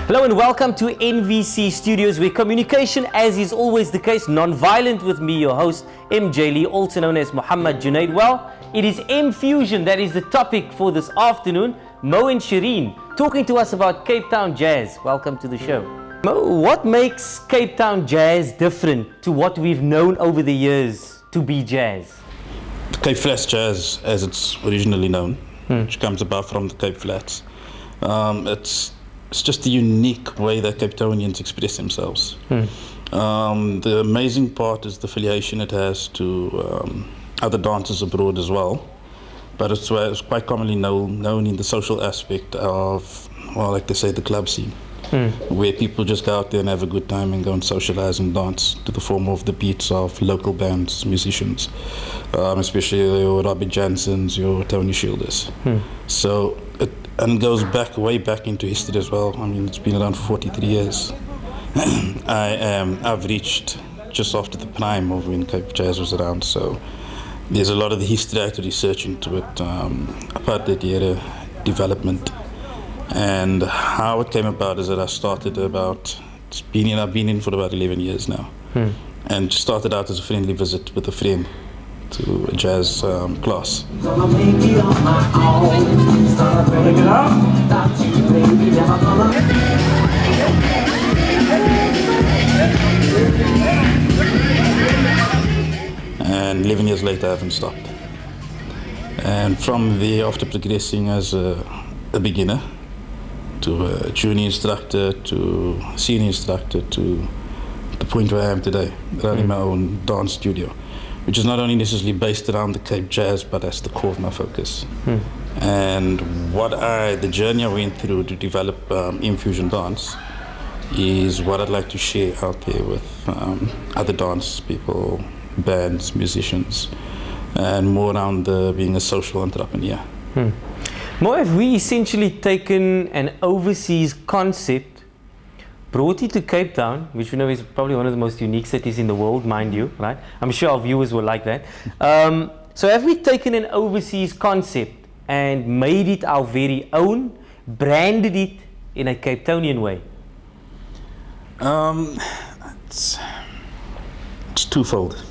Hello and welcome to NVC Studios, where communication, as is always the case, non-violent, with me, your host, MJ Lee, also known as Muhammad Junaid. Well, it is M-Fusion that is the topic for this afternoon. Mo and Shireen talking to us about Cape Town Jazz. Welcome to the show. Mo, what makes Cape Town Jazz different to what we've known over the years to be jazz? The Cape Flats Jazz, as it's originally known, which comes about from the Cape Flats. It's just a unique way that Cape Townians express themselves. The amazing part is the affiliation it has to other dancers abroad as well. But it's quite commonly known in the social aspect of, well, like they say, the club scene, where people just go out there and have a good time and go and socialize and dance to the form of the beats of local bands, musicians, especially your Robbie Jansons, your Tony Shielders. So it goes way back into history as well. I mean, it's been around for 43 years. I've reached just after the prime of when Cape Jazz was around, so there's a lot of the history I had to research into it, apartheid era development, and how it came about is that I started I've been in for about 11 years now, and started out as a friendly visit with a friend to a jazz class. And 11 years later I haven't stopped. And from there, after progressing as a beginner to a junior instructor to senior instructor to the point where I am today, running my own dance studio, which is not only necessarily based around the Cape Jazz, but that's the core of my focus. And the journey I went through to develop M-Fusion dance is what I'd like to share out there with other dance people, bands, musicians, and more around being a social entrepreneur. Mo, have we essentially taken an overseas concept, brought it to Cape Town, which we know is probably one of the most unique cities in the world, mind you, right? I'm sure our viewers will like that. So have we taken an overseas concept and made it our very own, branded it in a Cape Townian way? It's twofold.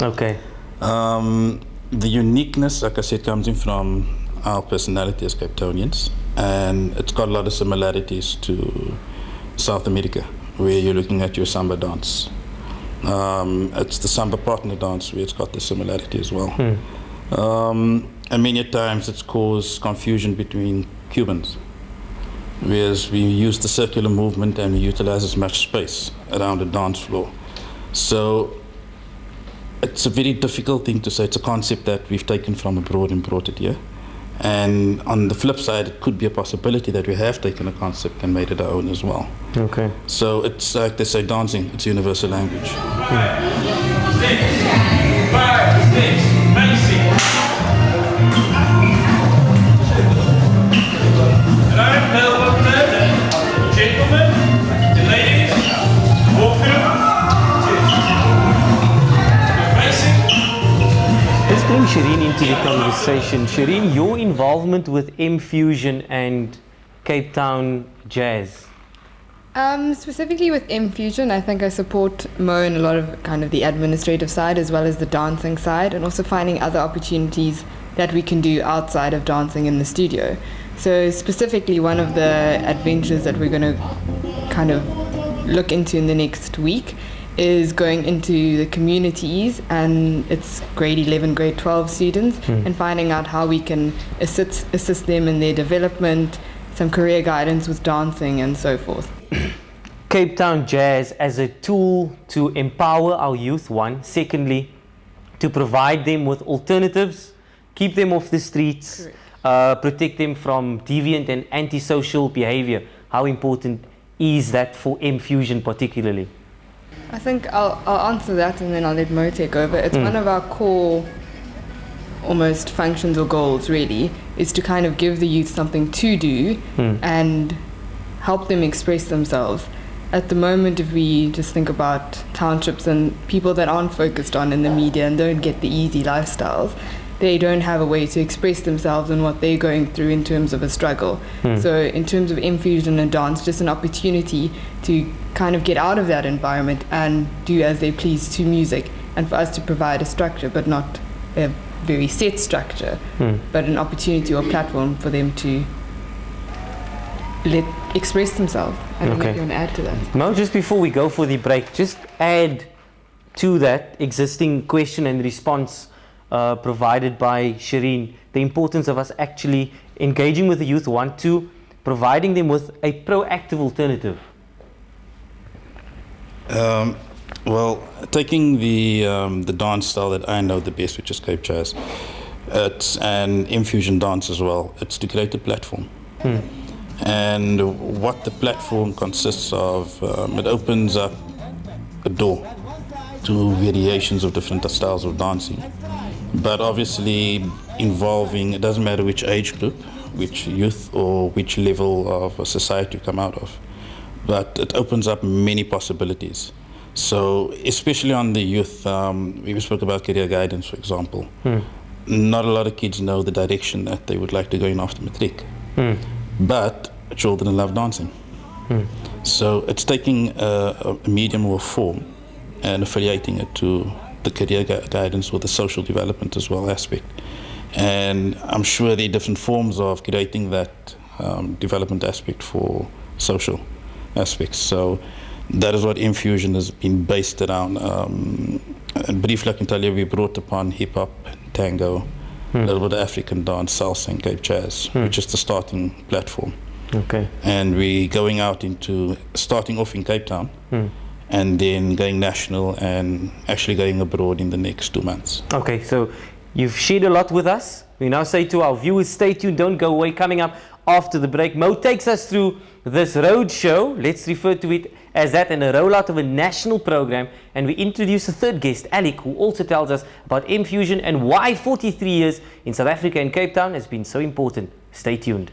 Okay. The uniqueness, like I said, comes in from our personality as Cape Townians, and it's got a lot of similarities to South America, where you're looking at your samba dance. It's the samba partner dance where it's got the similarity as well. And many times it's caused confusion between Cubans, whereas we use the circular movement and we utilize as much space around the dance floor. So it's a very difficult thing to say. It's a concept that we've taken from abroad and brought it here. And on the flip side, it could be a possibility that we have taken a concept and made it our own as well. Okay. So it's like they say, dancing, it's universal language. 5, 6, basic. Gentlemen, the ladies, walk through. Let's bring Shireen into the conversation. Shireen, your involvement with M-Fusion and Cape Town Jazz. Specifically with M-Fusion, I think I support Mo in a lot of kind of the administrative side as well as the dancing side, and also finding other opportunities that we can do outside of dancing in the studio. So specifically, one of the adventures that we're going to kind of look into in the next week is going into the communities, and it's grade 11, grade 12 students, and finding out how we can assist them in their development, some career guidance with dancing and so forth. Cape Town Jazz as a tool to empower our youth, one. Secondly, to provide them with alternatives, keep them off the streets, protect them from deviant and antisocial behavior. How important is that for M-Fusion particularly? I think I'll answer that and then I'll let Mo take over. It's one of our core almost functions or goals, really, is to kind of give the youth something to do and help them express themselves. At the moment, if we just think about townships and people that aren't focused on in the media and don't get the easy lifestyles, they don't have a way to express themselves and what they're going through in terms of a struggle. So in terms of M-Fusion and dance, just an opportunity to kind of get out of that environment and do as they please to music, and for us to provide a structure, but not a very set structure, but an opportunity or platform for them to express themselves. I don't know if you want to add to that. Mo, just before we go for the break, just add to that existing question and response provided by Shireen, the importance of us actually engaging with the youth, one, two, providing them with a proactive alternative. Well, taking the dance style that I know the best, which is Cape Jazz, it's an M-Fusion dance as well. It's to create a platform. And what the platform consists of, it opens up a door to variations of different styles of dancing. But obviously involving, it doesn't matter which age group, which youth or which level of society you come out of, but it opens up many possibilities. So especially on the youth, we spoke about career guidance, for example. Not a lot of kids know the direction that they would like to go in after matric. But children love dancing. So it's taking a medium or form and affiliating it to the career guidance or the social development as well aspect. And I'm sure there are different forms of creating that development aspect for social aspects. So that is what M-Fusion has been based around. Briefly, I can tell you we brought upon hip-hop, tango, a little bit of African dance, salsa and Cape Jazz, which is the starting platform. Okay. And we're going out into, starting off in Cape Town, and then going national and actually going abroad in the next 2 months. Okay, so you've shared a lot with us. We now say to our viewers, stay tuned, don't go away. Coming up after the break, Mo takes us through this road show. Let's refer to it as that, and a rollout of a national program. And we introduce a third guest, Alec, who also tells us about M-Fusion and why 43 years in South Africa and Cape Town has been so important. Stay tuned.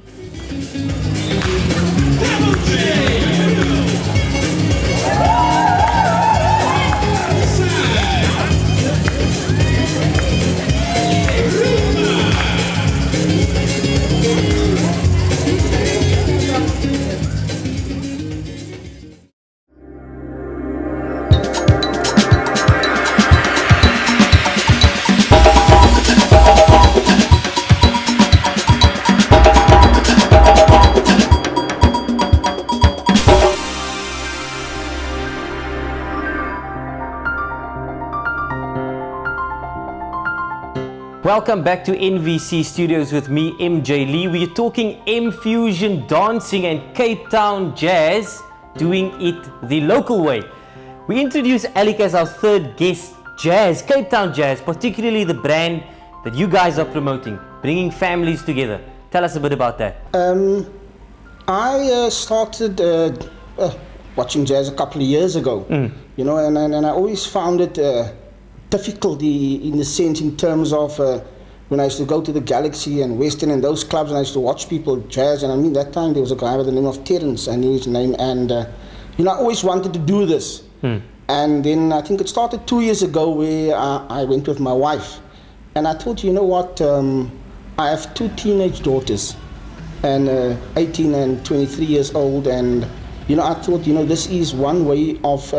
Welcome back to NVC Studios with me, MJ Lee. We are talking M-Fusion dancing and Cape Town jazz, doing it the local way. We introduce Alec as our third guest, Jazz, Cape Town Jazz, particularly the brand that you guys are promoting, bringing families together. Tell us a bit about that. I started watching jazz a couple of years ago, you know, and I always found it difficulty in the sense in terms of when I used to go to the Galaxy and Western and those clubs, and I used to watch people jazz, and I mean that time there was a guy by the name of Terence, I knew his name, and you know, I always wanted to do this. And then I think it started 2 years ago where I went with my wife, and I thought, you know what, I have two teenage daughters, and 18 and 23 years old, and you know, I thought, you know, this is one way of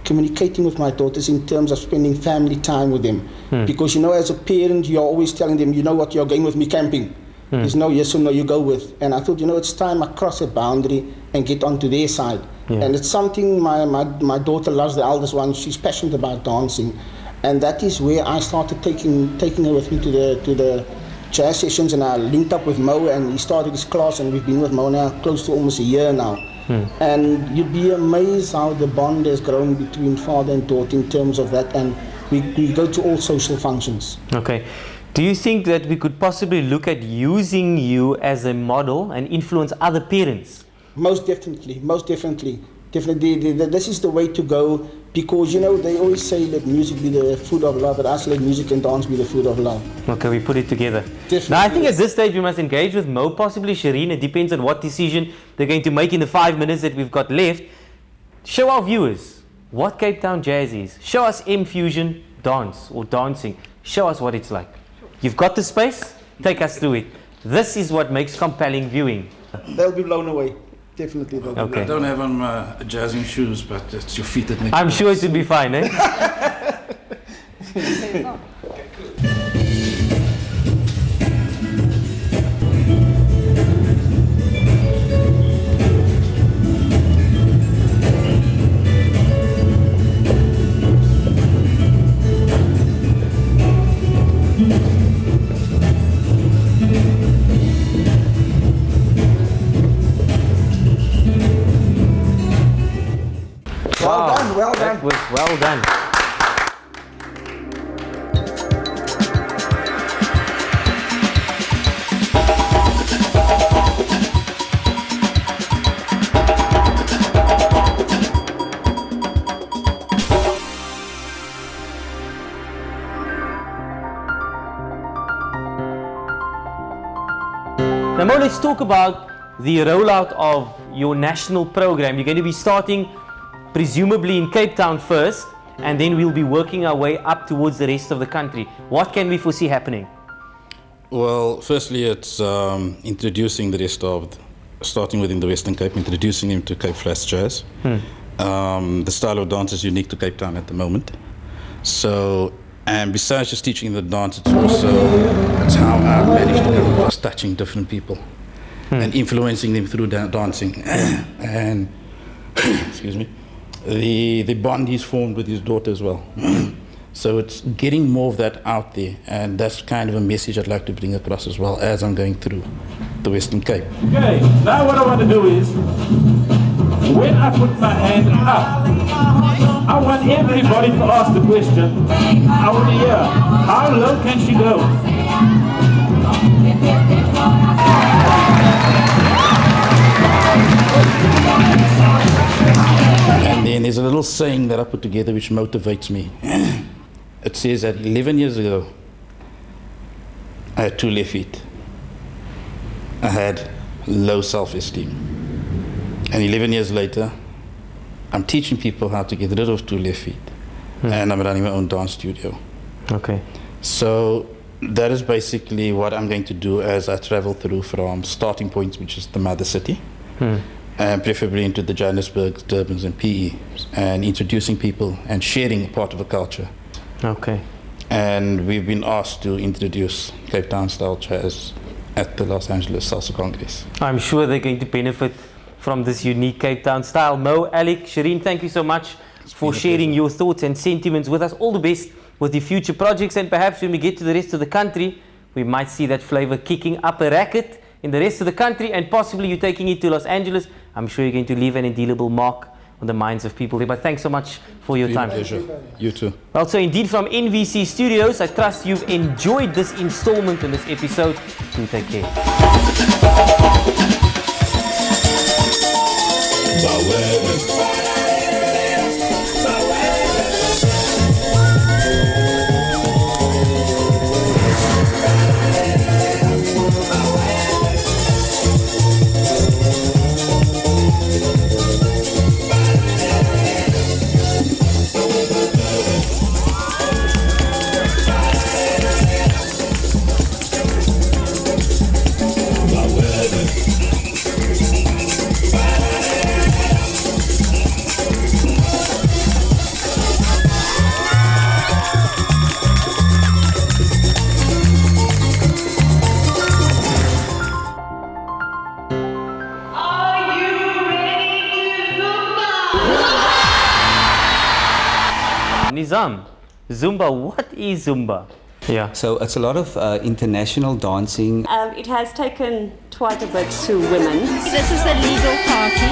communicating with my daughters in terms of spending family time with them. Because, you know, as a parent, you're always telling them, you know what, you're going with me camping. There's no yes or no, you go with. And I thought, you know, it's time I cross a boundary and get onto their side. And it's something my daughter loves, the eldest one, she's passionate about dancing. And that is where I started taking her with me to the jazz sessions, and I linked up with Mo, and he started his class, and we've been with Mo now close to almost a year now. And you'd be amazed how the bond has grown between father and daughter in terms of that, and we go to all social functions. Okay. Do you think that we could possibly look at using you as a model and influence other parents? Most definitely, most definitely. Definitely, this is the way to go, because, you know, they always say let music be the food of love, but I say let music and dance be the food of love. Okay, we put it together. Definitely. Now, I think at this stage we must engage with Mo, possibly Shireen. It depends on what decision they're going to make in the 5 minutes that we've got left. Show our viewers what Cape Town Jazz is. Show us M-Fusion dance or dancing. Show us what it's like. You've got the space? Take us through it. This is what makes compelling viewing. They'll be blown away. Definitely they'll be Okay. I don't have on my jazzing shoes, but it's your feet that make I'm it sure it will be fine, eh? Well done, well That done. was well done. Now, Mo, let's talk about the rollout of your national program. You're going to be starting presumably in Cape Town first, and then we'll be working our way up towards the rest of the country. What can we foresee happening? Well, firstly, it's introducing the rest of, starting within the Western Cape, introducing him to Cape Flats Jazz. The style of dance is unique to Cape Town at the moment. So, and besides just teaching the dance, it's also, it's how I've managed to come across touching different people and influencing them through dancing. And, excuse me, the bond he's formed with his daughter as well. So it's getting more of that out there, and that's kind of a message I'd like to bring across as well as I'm going through the Western Cape. Okay, now what I want to do is, when I put my hand up, I want everybody to ask the question, I want to hear, how low can she go? And then there's a little saying that I put together which motivates me. It says that 11 years ago, I had 2 left feet. I had low self-esteem. And 11 years later, I'm teaching people how to get rid of 2 left feet. And I'm running my own dance studio. Okay. So that is basically what I'm going to do as I travel through from starting points, which is the mother city, and preferably into the Johannesburg, Durbans, and PE, and introducing people and sharing part of a culture. Okay. And we've been asked to introduce Cape Town style jazz at the Los Angeles Salsa Congress. I'm sure they're going to benefit from this unique Cape Town style. Mo, Alec, Shireen, thank you so much for sharing your thoughts and sentiments with us. All the best with your future projects, and perhaps when we get to the rest of the country, we might see that flavor kicking up a racket in the rest of the country, and possibly you taking it to Los Angeles. I'm sure you're going to leave an indelible mark on the minds of people there. But thanks so much for your time. Pleasure. You too. Also, indeed, from NVC Studios, I trust you've enjoyed this installment in this episode. Do take care. Nizam, Zumba, what is Zumba? Yeah. So it's a lot of international dancing. It has taken quite a bit to women. This is a legal party.